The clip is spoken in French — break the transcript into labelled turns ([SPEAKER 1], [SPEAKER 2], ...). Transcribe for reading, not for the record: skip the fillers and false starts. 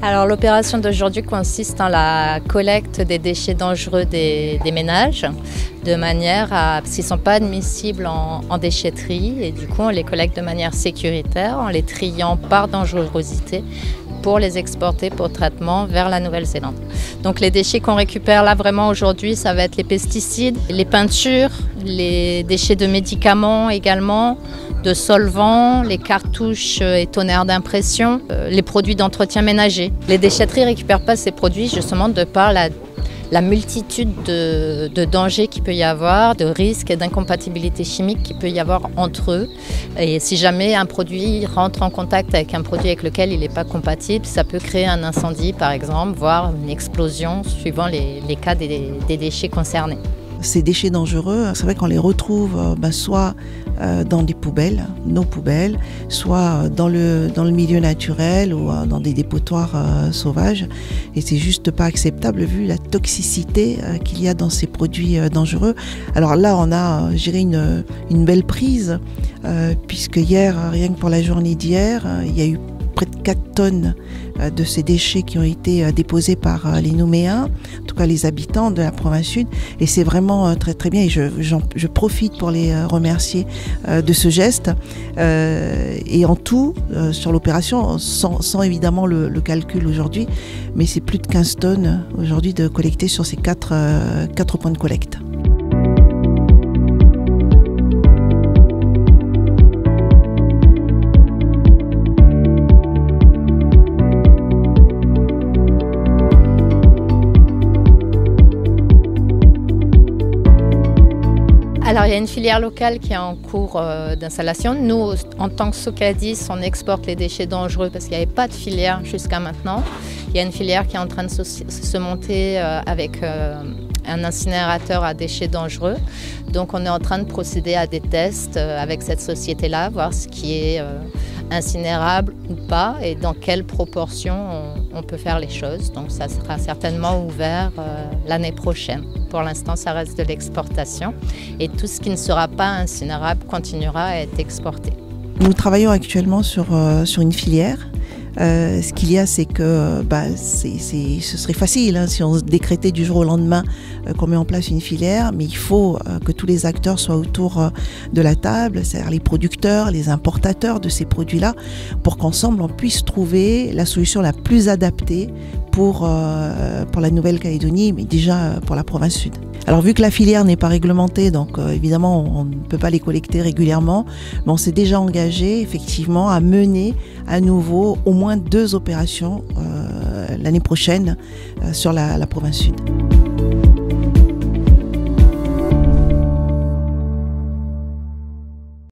[SPEAKER 1] Alors l'opération d'aujourd'hui consiste en la collecte des déchets dangereux des ménages, de manière à, parce qu'ils ne sont pas admissibles en déchetterie, et du coup on les collecte de manière sécuritaire en les triant par dangerosité pour les exporter pour traitement vers la Nouvelle-Zélande. Donc les déchets qu'on récupère là vraiment aujourd'hui, ça va être les pesticides, les peintures, les déchets de médicaments également, de solvants, les cartouches et tonnerres d'impression, les produits d'entretien ménager. Les déchetteries ne récupèrent pas ces produits justement de par la multitude de dangers qu'il peut y avoir, de risques et d'incompatibilités chimiques qu'il peut y avoir entre eux. Et si jamais un produit rentre en contact avec un produit avec lequel il n'est pas compatible, ça peut créer un incendie par exemple, voire une explosion suivant les cas des déchets concernés.
[SPEAKER 2] Ces déchets dangereux, c'est vrai qu'on les retrouve soit dans des poubelles, nos poubelles, soit dans le milieu naturel ou dans des dépotoirs sauvages. Et c'est juste pas acceptable vu la toxicité qu'il y a dans ces produits dangereux. Alors là, on a, je dirais, une belle prise, puisque hier, rien que pour la journée d'hier, il y a eu près de 4 tonnes de ces déchets qui ont été déposés par les Nouméens, en tout cas les habitants de la province sud, et c'est vraiment très très bien, et je profite pour les remercier de ce geste. Et en tout, sur l'opération, sans évidemment le calcul aujourd'hui, mais c'est plus de 15 tonnes aujourd'hui de collecter sur ces 4 points de collecte.
[SPEAKER 1] Alors il y a une filière locale qui est en cours d'installation. Nous, en tant que Socadis, on exporte les déchets dangereux parce qu'il n'y avait pas de filière jusqu'à maintenant. Il y a une filière qui est en train de se monter avec un incinérateur à déchets dangereux. Donc on est en train de procéder à des tests avec cette société-là, voir ce qui est incinérable ou pas et dans quelle proportion on peut faire les choses. Donc ça sera certainement ouvert l'année prochaine. Pour l'instant, ça reste de l'exportation et tout ce qui ne sera pas incinérable continuera à être exporté.
[SPEAKER 2] Nous travaillons actuellement sur une filière. Ce qu'il y a, c'est que ce serait facile si on se décrétait du jour au lendemain qu'on met en place une filière, mais il faut que tous les acteurs soient autour de la table, c'est-à-dire les producteurs, les importateurs de ces produits-là, pour qu'ensemble on puisse trouver la solution la plus adaptée pour la Nouvelle-Calédonie, mais déjà pour la province sud. Alors vu que la filière n'est pas réglementée, donc évidemment on ne peut pas les collecter régulièrement, mais on s'est déjà engagé effectivement à mener à nouveau au moins 2 opérations l'année prochaine sur la province sud.